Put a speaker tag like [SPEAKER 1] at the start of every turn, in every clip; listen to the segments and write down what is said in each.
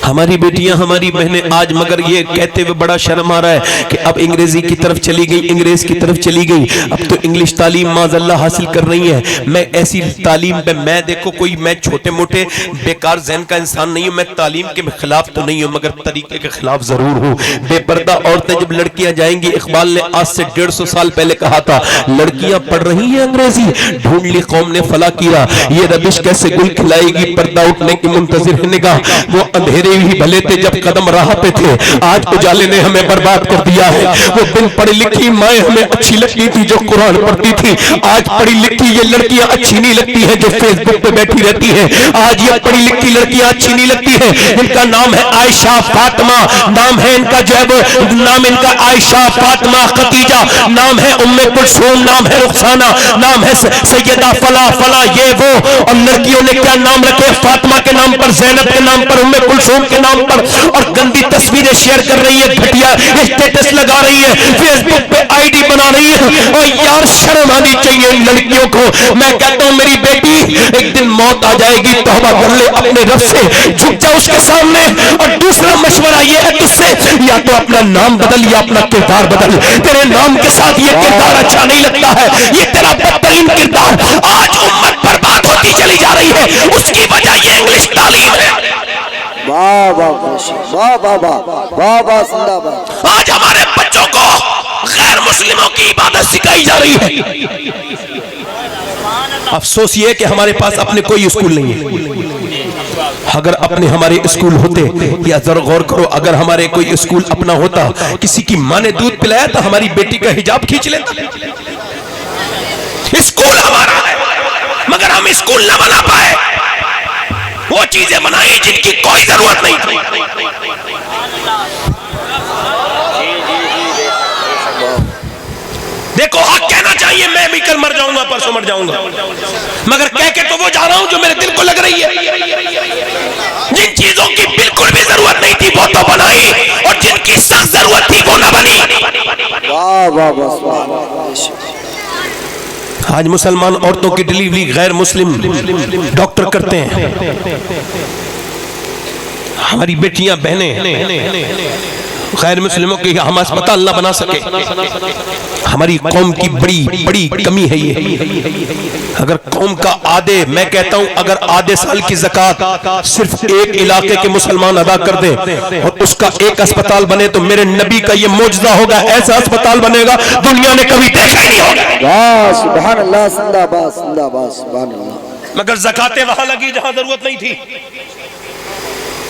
[SPEAKER 1] हमारी बेटियां, हमारी बहनें आज मगर ये कहते हुए बड़ा शर्म आ रहा है कि अब अंग्रेजी की तरफ चली गई, अंग्रेज की तरफ चली गई, अब तो इंग्लिश तालीम माज़अल्लाह हासिल कर रही है। मैं ऐसी तालीम पे मैं देखो कोई मैं छोटे मोटे बेकार ज़हन का इंसान नहीं हूँ, मैं तालीम के खिलाफ तो नहीं हूँ मगर तरीके के खिलाफ जरूर हूँ। बेपर्दा औरतें जब लड़कियां जाएंगी, इकबाल ने आज से 150 साल पहले कहा था लड़कियां पढ़ रही हैं अंग्रेजी, ढूंढ ली कौम ने फला किया, ये रबिश कैसे गुल खिलाएगी, पर्दा उठने की मुंतजिर है निगाह, वो अंधेरे ही भले थे जब कदम राह पे थे, आज उजाले ने हमें बर्बाद कर दिया है। वो बिन पढ़ी लिखी माए हमें अच्छी लगती थी जो कुरान पढ़ती थी, आज पढ़ी लिखी ये लड़कियां अच्छी नहीं लगती है जो फेसबुक पे बैठी रहती है। आज ये पढ़ी लिखी लड़कियां अच्छी नहीं लगती है, इनका नाम है आयशा फातिमा, नाम है इनका जो है नाम इनका आयशा फातिमा खतीजा, नाम है उम्मे कुलसूम, नाम है रुखसाना, नाम है सैयदा फला फला ये वो। और लड़कियों ने क्या नाम रखे, फातिमा के नाम पर, ज़ैनब के नाम पर, उम्मे कुलसूम के नाम पर, और गंदी तस्वीरें शेयर कर रही है, घटिया स्टेटस लगा रही है, फेसबुक पे आईडी बना रही है। और यार शर्म आनी चाहिए इन लड़कियों को। मैं कहता हूं मेरी बेटी एक दिन मौत आ जाएगी, तौबा कर ले अपने रब से, झुक जा उसके सामने। और दूसरा मशवरा ये है तुझसे, या तो अपना नाम बदल या अपना किरदार बदल। तेरे नाम के साथ ये किरदार अच्छा नहीं लगता है, ये तेरा बदतरीन किरदार। आज उम्मत बर्बाद होती चली जा रही है, उसकी वजह ये इंग्लिश तालीम है।
[SPEAKER 2] वाह वाह वाह वाह वाह वाह वाह जिंदाबाद।
[SPEAKER 1] आज हमारे बच्चों को गैर मुस्लिमों की इबादत सिखाई जा रही है। अफसोस ये कि हमारे पास अपने कोई स्कूल नहीं है। अगर अपने हमारे स्कूल होते, या जरा गौर करो, अगर हमारे कोई स्कूल अपना होता, किसी की माँ ने दूध पिलाया तो हमारी बेटी का हिजाब खींच लेता। स्कूल हमारा है मगर हम स्कूल न बना पाए, वो चीजें बनाई जिनकी कोई जरूरत नहीं थी। देखो हक कहना चाहिए, मैं भी कल मर जाऊंगा, परसों मर जाऊंगा, मगर कह के तो वो जा रहा हूं जो मेरे दिल को लग रही है। जिन चीजों की बिल्कुल भी जरूरत नहीं थी वो तो बनाई, और जिनकी सख्त जरूरत थी वो न बनी।
[SPEAKER 2] वाह वाह वाह।
[SPEAKER 1] आज मुसलमान औरतों की डिलीवरी गैर मुस्लिम डॉक्टर करते हैं। हमारी बेटियां बहनें गैर मुस्लिमों के हम अस्पताल ना बना सके, हमारी कौम की बड़ी बड़ी कमी है ये। अगर कौम का आधे, मैं कहता हूं अगर आधे साल की ज़कात सिर्फ एक इलाके के मुसलमान अदा कर दे और उसका एक अस्पताल बने तो मेरे नबी का ये मौजज़ा होगा, ऐसा अस्पताल बनेगा दुनिया ने कभी देखा ही नहीं होगा।
[SPEAKER 2] वाह सुभान अल्लाह, जिंदाबाद जिंदाबाद सुभान अल्लाह।
[SPEAKER 1] मगर ज़कातें वहां लगी जहां जरूरत नहीं थी।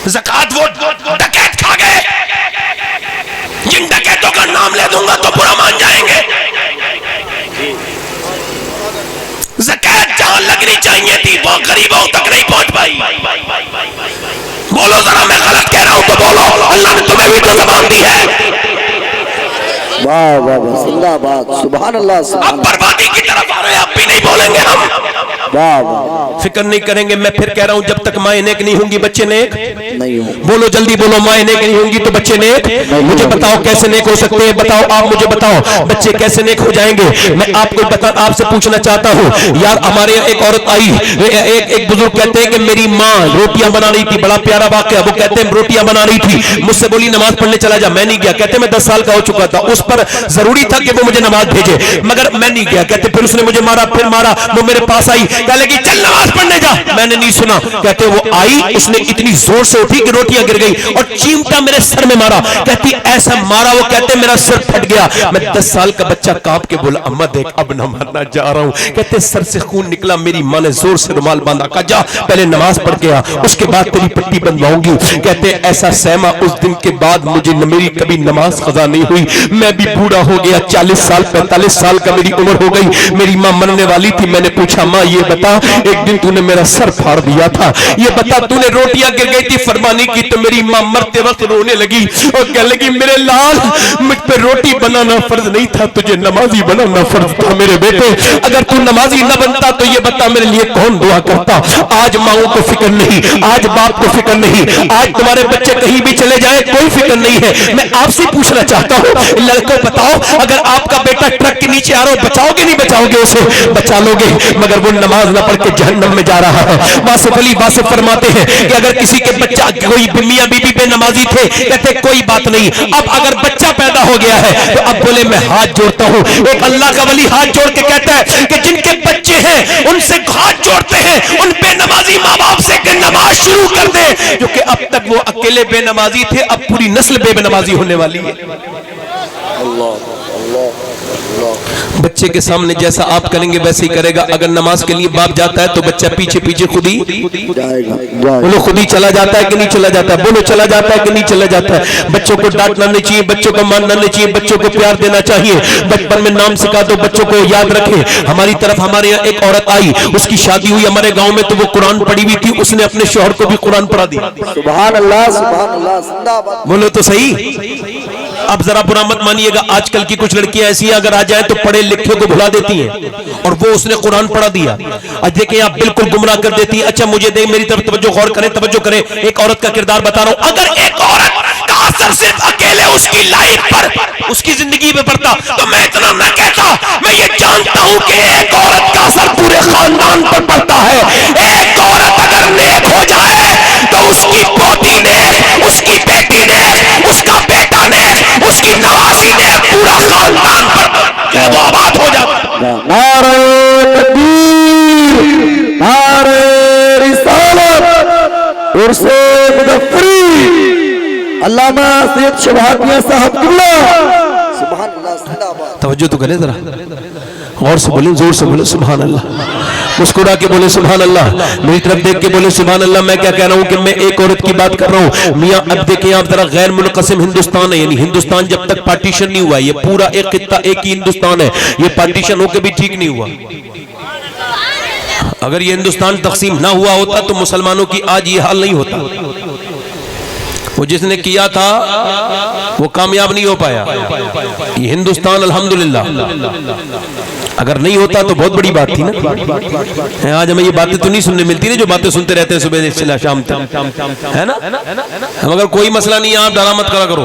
[SPEAKER 1] ज़कात वो डकैत खा गए, जिन डकैतों का नाम ले दूंगा तो बुरा मान जाएंगे। ज़कात जहां लगनी चाहिए थी वो गरीबों तक नहीं पहुंच पाई। बोलो जरा, मैं गलत कह रहा हूं तो बोलो, अल्लाह ने तुम्हें भी तो ज़बान दी है।
[SPEAKER 2] वाह वाह वाह जिंदाबाद सुभान अल्लाह।
[SPEAKER 1] अब बर्बादी की तरफ आ रहे हैं, अब भी नहीं बोलेंगे हम।
[SPEAKER 2] वाह वाह,
[SPEAKER 1] फिक्र नहीं करेंगे। मैं फिर कह रहा हूं जब तक माएं नेक नहीं होंगी बच्चे नेक
[SPEAKER 2] नहीं हो।
[SPEAKER 1] बोलो जल्दी बोलो, माएं नेक नहीं होंगी तो बच्चे नेक। मुझे बताओ कैसे नेक हो सकते हैं, बताओ आप मुझे बताओ, बच्चे कैसे नेक हो जाएंगे। मैं आपको आपसे पूछना चाहता हूं यार, हमारे यहाँ एक औरत आई, एक बुजुर्ग कहते हैं कि मेरी माँ रोटियां बना रही थी, बड़ा प्यारा वाकया, वो कहते हैं रोटियां बना रही थी, मुझसे बोली नमाज पढ़ने चला जा, मैं नहीं गया। कहते मैं 10 साल का हो चुका था, उस पर जरूरी था कि वो मुझे नमाज भेजे मगर मैं नहीं गया। कहते फिर उसने मुझे मारा, फिर मारा, वो मेरे पास आई, कहने लगी चल नमाज पढ़ने जा, मैंने नहीं सुना। कहते वो आई, उसने इतनी जोर से उठी कि रोटियां गिर गई और चिमटा मेरे सर में मारा। कहती ऐसा मारा, वो कहते मेरा सर फट गया। मैं 10 साल का बच्चा कांप के बोला अम्मा देख अब न मारना जा रहा हूं। कहते सर से खून निकला, मेरी माँ ने जोर से रुमाल बांधा, कहा जा पहले नमाज पढ़ के आ, उसके बाद तेरी पट्टी बंधवाऊंगी। कहते ऐसा सहमा, उस दिन के बाद मुझे मेरी कभी नमाज कज़ा नहीं हुई। मैं भी बूढ़ा हो गया, 40 साल 45 साल का मेरी उम्र हो गई, मेरी माँ मरने वाली थी। मैंने पूछा माँ ये बता, एक दिन तूने मेरा सर फाड़ दिया था, ये बता तूने रोटियां गिर गई थी फरमानी की तो मेरी माँ मरते वक्त रोने लगी और कहने लगी मेरे लाल मुझ पे रोटी बनाना फर्ज नहीं था, तुझे नमाजी बनाना फर्ज था मेरे बेटे। अगर तू नमाजी न बनता तो ये बता मेरे लिए कौन दुआ करता। आज माओ को फिक्र नहीं, आज बाप को फिक्र नहीं, आज तुम्हारे बच्चे कहीं भी चले जाए कोई फिक्र नहीं है। मैं आपसे पूछना चाहता हूँ को बताओ, अगर आपका बेटा ट्रक के नीचे आ रहा हो, बचाओगे नहीं बचाओगे उसे? बचा लोगे, मगर वो नमाज ना पढ़ के जहन्नम में जा रहा है। वासिफ अली वासिफ फरमाते हैं कि अगर किसी के बच्चा, कोई मियां बीबी बेनमाजी थे, कहते कोई बात नहीं, अब अगर बच्चा पैदा हो गया है तो अब बोले मैं हाथ जोड़ता हूं। एक अल्लाह का वली हाथ जोड़ के कहता है कि जिनके बच्चे हैं उनसे हाथ जोड़ते हैं, उन बेनमाजी माँ बाप से कि नमाज शुरू कर दे, जो कि अब तक वो अकेले बेनमाजी थे, अब पूरी नस्ल बेनमाजी होने वाली है।
[SPEAKER 2] अल्लाह अल्लाह अल्लाह।
[SPEAKER 1] बच्चे के सामने जैसा आप करेंगे वैसे ही करेगा। अगर नमाज के लिए बाप जाता है तो बच्चा पीछे पीछे खुद ही
[SPEAKER 2] जाएगा।
[SPEAKER 1] बोलो खुद ही चला जाता है कि नहीं चला जाता है? बोलो चला जाता है कि नहीं चला जाता है? बच्चों को डांटना नहीं चाहिए, बच्चों को मारना नहीं चाहिए, बच्चों को प्यार देना चाहिए। बचपन में नाम सिखा दो, बच्चों को याद रखें। हमारी तरफ हमारे यहाँ एक औरत आई, उसकी शादी हुई हमारे गाँव में, तो वो कुरान पढ़ी हुई थी, उसने अपने शौहर को भी कुरान पढ़ा दिया।
[SPEAKER 2] सुभान अल्लाह जिंदाबाद।
[SPEAKER 1] बोलो तो सही। अब जरा बुरा मत मानिएगा, आजकल की कुछ लड़कियां ऐसी हैं, अगर आ जाए तो पढ़े लिखे को भुला देती हैं, और वो उसने कुरान पढ़ा दिया। आज देखें आप, बिल्कुल गुमराह कर देती है। अच्छा मुझे देख, मेरी तरफ तवज्जो गौर करें, तवज्जो करें। एक औरत का किरदार बता रहा हूं। अगर एक औरत का असर सिर्फ अकेले उसकी लाइफ पर, उसकी जिंदगी पे पड़ता, तो मैं इतना न कहता। मैं ये जानता हूं कि एक औरत का असर पूरे खानदान पर पड़ता है। एक औरत अगर नेक हो जाए तो उसकी पोती ने, उसकी बेटी ने, उसका बेटा ने, उसकी नवासी ने, पूरा खानदान पर वो आबाद हो जाता है।
[SPEAKER 2] नारे तकबीर, नारे रिसालत, उर्से मुज़फ्फरी, अल्लामा सैयद शहाबिया साहब किबला। सुभान अल्लाह जिंदाबाद।
[SPEAKER 1] तवज्जो तो करें जरा, गौर से बोले, जोर से बोले सुभान अल्लाह, मुस्कुरा के बोले सुभान अल्लाह, मेरी तरफ देख के बोले सुभान अल्लाह। मैं क्या कह रहा हूं कि मैं एक औरत की बात कर रहा हूं मियां। अब देखें आप जरा, गैर मुनक़सिम हिंदुस्तान है, यानी हिंदुस्तान जब तक पार्टीशन नहीं हुआ, ये पूरा एक खित्ता एक ही हिंदुस्तान है, ये पार्टीशन होकर भी ठीक नहीं हुआ। अगर ये हिंदुस्तान तकसीम ना हुआ होता तो मुसलमानों की आज ये हाल नहीं होता। वो जिसने किया था वो कामयाब नहीं हो पाया। ये हिंदुस्तान अल्हम्दुलिल्लाह, अगर नहीं होता तो बहुत बड़ी बात थी ना। आज हमें ये बातें तो नहीं सुनने मिलती ना, जो बातें सुनते रहते हैं सुबह से शाम तक, है ना। मगर कोई मसला नहीं, आप डरा मत करा करो।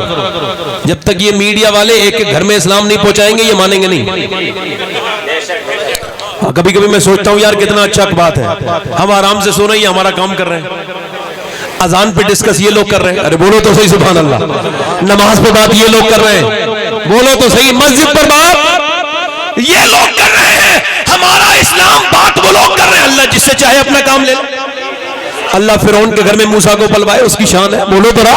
[SPEAKER 1] जब तक ये मीडिया वाले एक एक घर में इस्लाम नहीं पहुंचाएंगे, ये मानेंगे नहीं। कभी कभी मैं सोचता हूँ यार कितना अच्छा बात है, हम आराम से सो रहे हैं, हमारा काम कर रहे हैं। अजान पे डिस्कस ये लोग कर रहे हैं, अरे बोलो तो सही सुभान अल्लाह। नमाज पे बात ये लोग कर रहे हैं, बोलो तो सही। मस्जिद पर बात ये लोग कर रहे हैं, हमारा इस्लाम बात वो लोग कर रहे हैं। अल्लाह जिससे चाहे अपना काम ले ले। अल्लाह फिरौन के घर में मूसा को पलवाए, उसकी शान है। बोलो तो है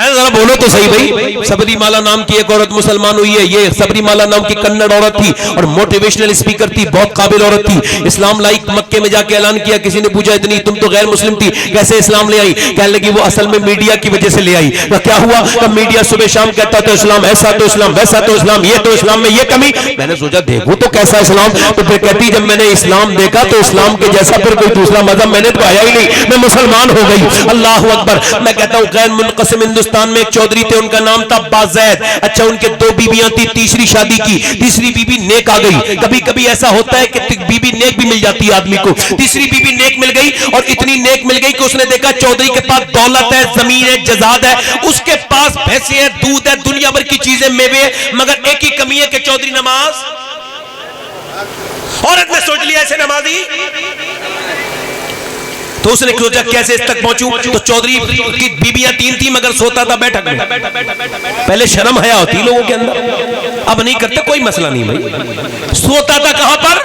[SPEAKER 1] जरा, बोलो तो सही भाई। सबरी माला नाम की एक औरत मुसलमान हुई है। ये सबरी माला नाम की कन्नड़ औरत थी और मोटिवेशनल स्पीकर थी, बहुत काबिल औरत थी। इस्लाम लाई, मक्के में जाके ऐलान किया। किसी ने पूछा इतनी तुम तो गैर मुस्लिम थी, कैसे इस्लाम ले आई? कहने लगी वो असल में मीडिया की वजह से ले आई। तो क्या हुआ, तो मीडिया सुबह शाम कहता तो इस्लाम ऐसा, तो इस्लाम वैसा, तो इस्लाम ये, तो इस्लाम में ये कमी। मैंने सोचा देखो तो कैसा इस्लाम। तो फिर कहती जब मैंने इस्लाम देखा तो इस्लाम के जैसा फिर कोई दूसरा मजहब मैंने तो आया ही नहीं, मैं मुसलमान हो गई। अल्लाह अकबर। मैं कहता हूँ गैर मुनक़सिम हिंदुस्तान में एक चौधरी थे, उनका नाम था बाज़ैद। अच्छा उनके दो बीबियां थी, तीसरी शादी की, तीसरी बीबी नेक आ गई। कभी कभी ऐसा होता है कि बीबी नेक भी मिल जाती है आदमी को। तीसरी बीबी नेक मिल गई और इतनी नेक मिल गई कि उसने देखा चौधरी के पास दौलत है, जमीन है, जजाद है, उसके पास भैंसे है, दूध है, दुनिया भर की चीजें, मेवे, मगर एक ही कमी है कि चौधरी नमाज। औरत ने सोच लिया ऐसे नमाजी, तो उसने सोचा कैसे इस तक पहुंचूं। तो चौधरी की बीबियां तीन थी मगर सोता था बैठक में। पहले शर्म हया होती लोगों के अंदर, अब नहीं करते, कोई मसला नहीं भाई। सोता था कहां पर?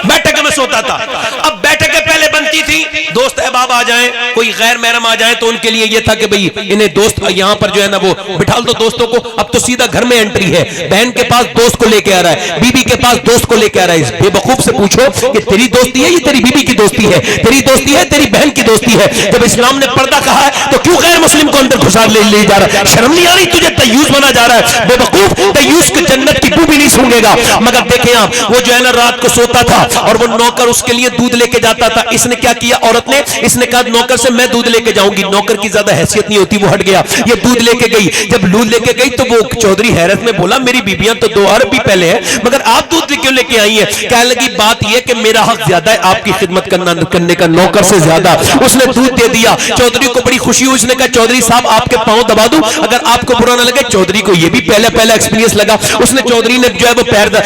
[SPEAKER 1] बैठक में सोता था। अब बैठकें पहले बनती थी, दोस्त अहबाब आ जाएं, कोई गैर महरम आ जाए तो उनके लिए यह था कि भाई इन्हें दोस्त यहाँ पर जो है ना वो बिठा दो दोस्तों को। अब तो सीधा घर में एंट्री है, बहन के पास दोस्त को लेके आ रहा है, बीबी के पास दोस्त को लेके आ रहा है। इस बेवकूफ से पूछो कि तेरी दोस्ती है, ये तेरी बीबी की दोस्ती है, तेरी दोस्ती है, तेरी बहन की दोस्ती है। जब इस्लाम ने पर्दा कहा है तो क्यों गैर मुस्लिम को अंदर घुसा ले जा रहा है? शर्म नहीं आ रही तुझे? तय्यूस बना जा रहा है बेवकूफ। तय्यूस की जन्नत की बू भी नहीं सूंघेगा। मगर देखें आप, वो जो है ना रात को सोता था और वो नौकर उसके लिए दूध लेके जाता था। इसने क्या किया, औरत औरत ने, इसने कहा नौकर से मैं दूध लेके जाऊंगी, नौकर की ज्यादा हैसियत नहीं होती, वो हट गया, ये दूध लेके गई। जब दूध लेके गई तो वो चौधरी हैरत में बोला मेरी बीबियां तो 2 अरब भी पहले है, मगर आप दूध क्यों लेके आई है? कहने लगी बात यह कि मेरा हक ज्यादा है आपकी खिदमत करने का नौकर से ज्यादा। उसने दूध दे दिया, चौधरी को बड़ी खुशी हुई, उसने कहा चौधरी साहब आपके पांव दबा दूं अगर आपको बुरा ना लगे। चौधरी को यह भी पहला एक्सपीरियंस लगा, उसने चौधरी ने जो है वो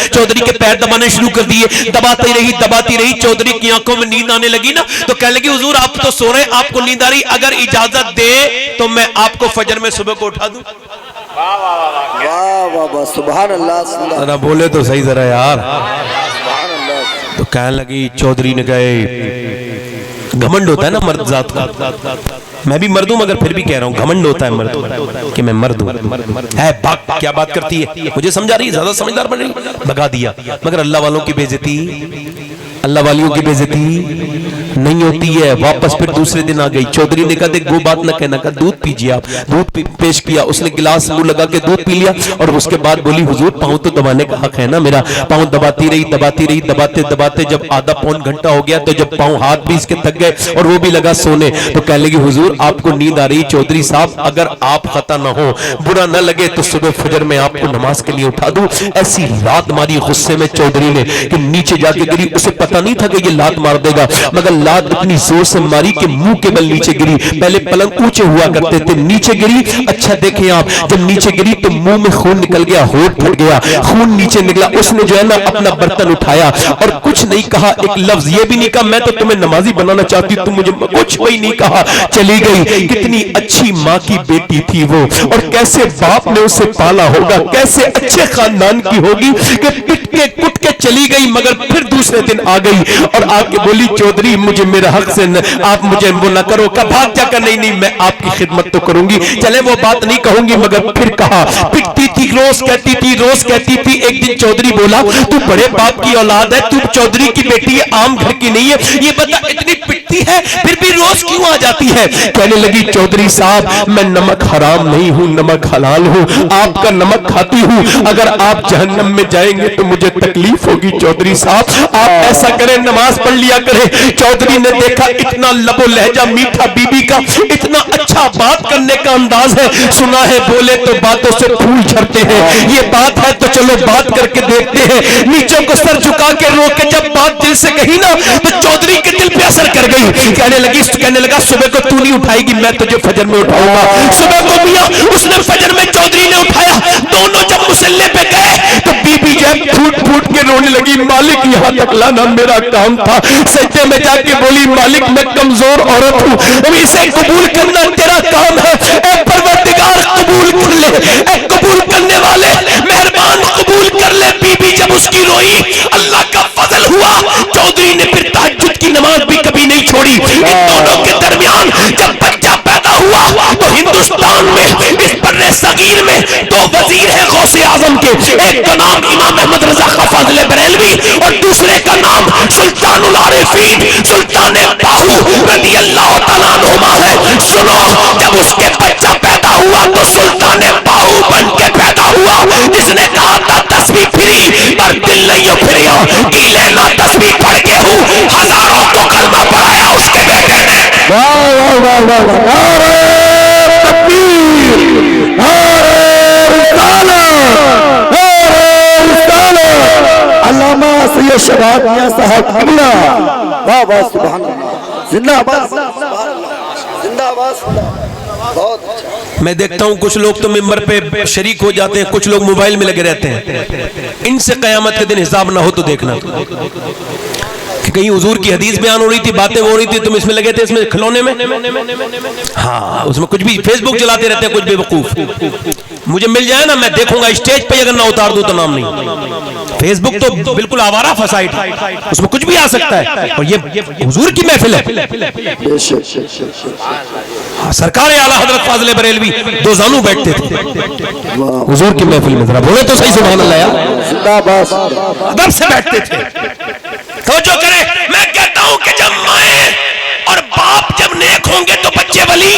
[SPEAKER 1] चौधरी के पैर दबाने शुरू कर दिए, दबाती रही। चौधरी की आंखों में नींद आने लगी ना, तो कहने लगी हुजूर आप तो सो रहे, आपको नींद आ रही, अगर इजाजत दे तो मैं आपको फजर में सुबह को उठा दूं।
[SPEAKER 2] वाह वाह वाह, सुभान अल्लाह, सुभान
[SPEAKER 1] जरा बोले तो सही जरा यार।
[SPEAKER 2] अल्लाह।
[SPEAKER 1] तो कहने लगी, चौधरी ने कहे घमंड होता है ना मर्द जात का, मैं भी मर्द हूं मगर फिर भी कह रहा हूं घमंड होता है मर्द कि मैं मर्द हूं। है क्या बात करती है, मुझे समझा रही है, ज्यादा समझदार बन रही, भगा दिया। मगर अल्लाह वालों की बेइज्जती, अल्लाह वालियों की बेइज्जती नहीं होती है। वापस फिर दूसरे दिन आ गई, चौधरी ने कहा देख वो बात ना कहना, का दूध पीजिए आप। दूध पेश किया, उसने गिलास मुंह लगा के दूध पी लिया और उसके बाद बोली हुजूर पांव तो दबाने का हक है ना मेरा। पांव दबाती रही, दबाते जब आधा पौन घंटा हो गया तो जब पांव हाथ भी इसके थक गए और वो भी लगा सोने, तो कहने लगी हुजूर आपको नींद आ रही, चौधरी साहब अगर आप खता ना हो, बुरा ना लगे तो सुबह फजर में आपको नमाज के लिए उठा दूं। ऐसी लात मारी गुस्से में चौधरी ने कि नीचे जाके गिरी। उसे पता नहीं था कि ये लात मार देगा, मगर लात इतनी जोर से मारी कि मुंह के बल नीचे गिरी। पहले पलंग ऊंचे हुआ करते थे, नीचे गिरी। अच्छा देखें आप, जब नीचे गिरी तो मुंह में खून निकल गया, होठ फट गया, खून नीचे निकला। उसने जो है ना अपना बर्तन उठाया और कुछ नहीं कहा, एक लफ्ज ये भी नहीं कहा मैं तो तुम्हें नमाजी बनाना चाहती हूं, तुम मुझे, कुछ वही नहीं कहा, चली गई। कितनी अच्छी माँ की बेटी थी वो, और कैसे बाप ने उसे पाला होगा, कैसे अच्छे खानदान की होगी कि पिट के कुट के चली गई। मगर फिर दूसरे दिन आ गई और आके बोली चौधरी मुझे मेरा हक से आप मुझे वो ना करो। का भाग जाकर नहीं मैं आपकी खिदमत तो करूंगी, चले वो बात नहीं कहूंगी। मगर फिर कहा, पिटती थी, रोज कहती थी। एक दिन चौधरी बोला तू बड़े बाप की औलाद है, तू चौधरी की बेटी है, आम घर की नहीं है, ये बता इतनी पिटती है फिर भी रोज क्यों आ जाती है? कहने लगी चौधरी साहब मैं नमक हराम नहीं हूं, नमक हलाल हूं, आपका नमक खाती हूं, अगर आप जहन्नम में जाएंगे तो मुझे तकलीफ होगी। चौधरी साहब आप ऐसा करें नमाज पढ़ लिया करें। चौधरी ने देखा इतना लबो लहजा मीठा बीबी का, इतना अच्छा बात करने का अंदाज है, सुना है बोले तो बातों से फूल झड़ते हैं, ये बात है तो चलो बात करके देखते हैं। नीचे को सर झुका के रो के जब बात दिल से कही ना तो चौधरी के दिल पे असर कर गई। कहने लगा सुबह को तू नहीं उठाएगी, मैं तुझे फजर में उठाऊंगा। सुबह को मियां उसने फजर में चौधरी ने उठाया। दोनों जब मुसल्ले पे गए तो बीबी जब फूट के रोने लगी, मालिक यहाँ तक लाना मेरा काम था। सज्जे में जाके बोली मालिक मैं कमजोर औरत हूँ, इसे कबूल करना तेरा काम है, ए परवरदिगार कबूल कर ले, ए कबूल करने वाले मेहरबान कबूल कर ले। बीबी जब उसकी रोई अल्लाह का फजल हुआ, चौधरी ने फिर तहज्जुद की नमाज भी कभी नहीं छोड़ी। इन दोनों के दरमियान जब बच्चा पैदा हुआ तो हिंदुस्तान में इस बर्रे सगीर में 2 वजीर हैं गौसे आजम के, एक का नाम इमाम अहमद रजा खा फाज़िल बरेलवी और दूसरे का नाम सुल्तानुल आरिफीन सुल्तान बाहू रज़ी अल्लाह तआला अन्हुमा है। सुनो जब उसके बच्चा पैदा हुआ तो सुल्तान बाहू बन के पैदा हुआ, जिसने कहा था तस्बीह फिरी पर दिल नहीं फिरिया कि लेना तस्बीह पढ़ के हूँ, हजारों को कलमा पढ़ाया उसके बेटे ने।
[SPEAKER 2] अल्लामा सैयद शबाब मियां साहब किबला, वाह वाह सुभान अल्लाह, जिंदाबाद जिंदाबाद। बहुत अच्छा।
[SPEAKER 1] मैं देखता हूं कुछ लोग तो मिंबर पे शरीक हो जाते हैं, कुछ लोग मोबाइल में लगे रहते हैं। इनसे कयामत के दिन हिसाब ना हो तो देखना कि कहीं हुजूर की हदीस बयान हो रही थी, बातें हो रही थी, तुम इसमें लगे थे, इसमें खिलौने में, हाँ उसमें कुछ भी फेसबुक चलाते रहते हैं कुछ बेवकूफ। मुझे मिल जाए ना मैं देखूंगा, स्टेज पे अगर ना उतार दूं तो नाम नहीं। फेसबुक तो बिल्कुल आवारा फसाइट है, उसमें कुछ भी आ सकता है, और ये हुजूर की महफिल है। हाँ, सरकार आला हजरत फाज़िल बरेलवी 2 जानू बैठते थे हुजूर की महफिल में, जरा बोले तो सही सुभान अल्लाह यार, अदब से बैठते थे। तो जो करे, मैं कहता हूं कि जब माए और बाप जब नेक होंगे तो बच्चे वली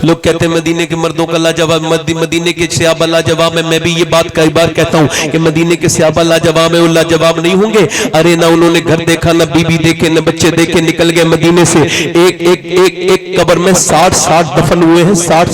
[SPEAKER 1] लोग कहते हैं मदीने के मर्दों का लाजवाब, मदीने के सहाबा लाजवाब है। मैं भी ये बात कई बार कहता हूँ कि मदीने के सहाबा लाजवाब है, वो लाजवाब नहीं होंगे? अरे ना उन्होंने घर देखा, ना बीबी देखे, ना बच्चे देखे, निकल गए मदीने से। एक एक एक एक कब्र में 60 दफन हुए हैं, 60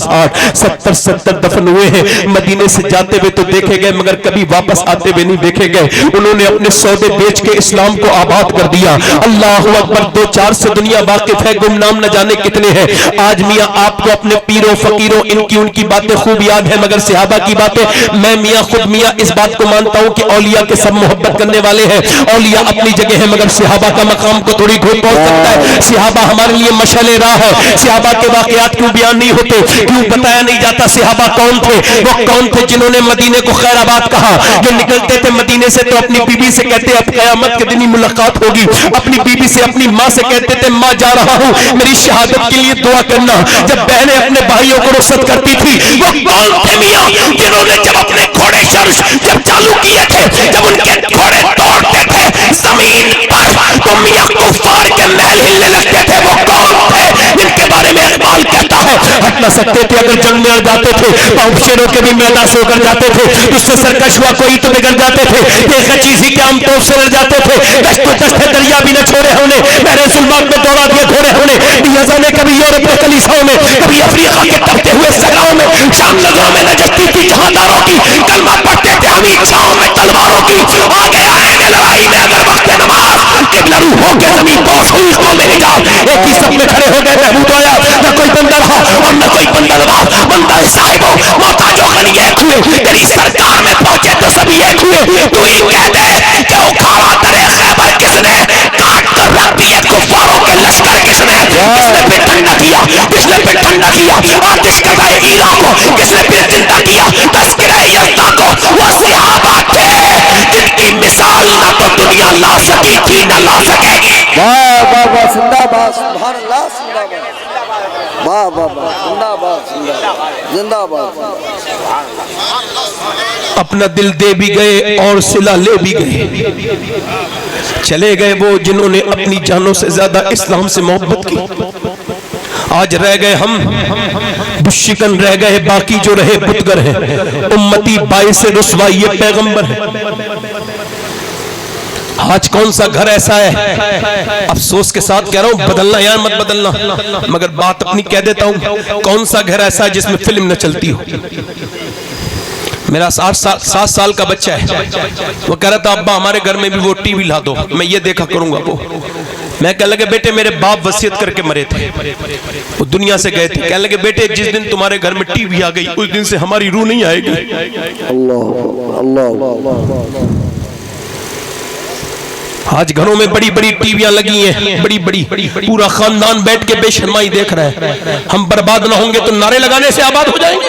[SPEAKER 1] 70 दफन हुए हैं। मदीने से जाते हुए तो देखे गए मगर कभी वापस आते हुए नहीं देखे गए। उन्होंने अपने सौदे बेच के इस्लाम को आबाद कर दिया। अल्लाह अकबर। 2-4 से दुनिया वाकिफ है, गुमनाम न जाने कितने हैं। आज मियां आपको अपने पीरों फकीरों इनकी उनकी बातें खूब याद है, मगर सहाबा की बातें मैं मियां खुद मियां इस बात को मानता हूं कि औलिया के सब मोहब्बत करने वाले हैं। औलिया अपनी जगह है मगर सहाबा का मकाम को थोड़ी घोट पहुंच सकता है। सहाबा हमारे लिए मशाले राह है। सहाबा के वाकयात क्यों बयान नहीं होते, क्यों बताया नहीं जाता? सहाबा कौन थे? वो कौन थे जिन्होंने मदीने को खैराबाद कहा? जो निकलते थे मदीने से तो अपनी बीबी से कहते अब क़यामत के दिन ही मुलाकात होगी। अपनी बीबी से अपनी माँ से कहते थे माँ जा रहा हूँ, मेरी शहादत के लिए दुआ करना। जब बहनें अपने भाइयों को रुखसत करती थी, वो कौन थे मियां जिन्होंने जब अपने घोड़े जब चालू किए थे, जब उनके घोड़े दौड़ते थे जमीन पर तो मियां कुफार के महल हिलने लगते थे? वो कौन थे जिनके बारे में इकबाल कहता है हट न सकते थे अगर जंग में अड़ जाते थे, शेरों के भी मैदान से होकर जाते थे, उससे सरकश हुआ कोई तो बिगड़ जाते थे, एक चीज ही क्या हम तो से लड़ जाते थे। दस्ते दरिया भी न छोड़े होने, मेरे सुलमान में दौड़ा दिए घोड़े होने। ने कभी यूरोप के कलीसियाओं में, कभी अफ्रीका के तपते हुए सगाओं में, शाम नजरों में नजरती थी जहादारों की, कलमा पढ़ते थे हम इच्छाओं में तलवारों की। आगे आएंगे लड़ाई में अगर वक्त नमाज कि लड़ू होके जमीन बोस हुई तो मेरी जान। एक ही सब में खड़े हो गए महमूद आया, न कोई बंदा रहा और न कोई बंदा नवाज। बंदा साहिबो मोहताजों गनी एक हुए, तेरी सरकार में पहुंचे तो सभी एक हुए। तू ही कह दे कि उखाड़ा करे खैबर किसने, काट कर रख दिए कुफारों के लश्कर किसने? किसने फिर ठंडा किया, किसने फिर ठंडा किया आतिश का ईला को, किसने फिर जिंदा किया तस्करे यज़्दा को? वो सहाबा थे जिनकी मिसाल ना तो दुनिया ला सकी थी न ला सकेगी।
[SPEAKER 2] वाह वाह वाह जिंदाबाद, सुभान अल्लाह, जिंदाबाद। वाह वाह वाह जिंदाबाद, जिंदाबाद।
[SPEAKER 1] अपना दिल दे भी गए और सिला ले भी गए। चले गए वो जिन्होंने अपनी जानों से ज्यादा इस्लाम से मोहब्बत की। आज रह गए हम बुशिकन रह गए, बाकी जो रहे बुतगर हैं। उम्मती बाइस रुसवाई ये पैगंबर है। आज कौन सा घर ऐसा है, अफसोस के साथ कह रहा हूं, बदलना यार मत बदलना, मगर बात अपनी कह देता हूं, कौन सा घर ऐसा है जिसमें फिल्म न चलती हो? मेरा 7 साल का बच्चा है, वो कह रहा था अब्बा हमारे घर में भी वो टीवी ला दो, मैं ये देखा करूंगा वो। मैं कह लगे बेटे मेरे बाप वसीयत करके मरे थे, वो दुनिया से गए थे। कह लगे बेटे जिस दिन तुम्हारे घर में टीवी आ गई उस दिन से हमारी रूह नहीं आएगी।
[SPEAKER 2] अल्लाह अल्लाह।
[SPEAKER 1] आज घरों में बड़ी बड़ी टीवियां लगी हैं, बड़ी बड़ी, पूरा खानदान बैठ के बेशर्माई देख रहा है। हम बर्बाद ना होंगे तो नारे लगाने से आबाद हो जाएंगे।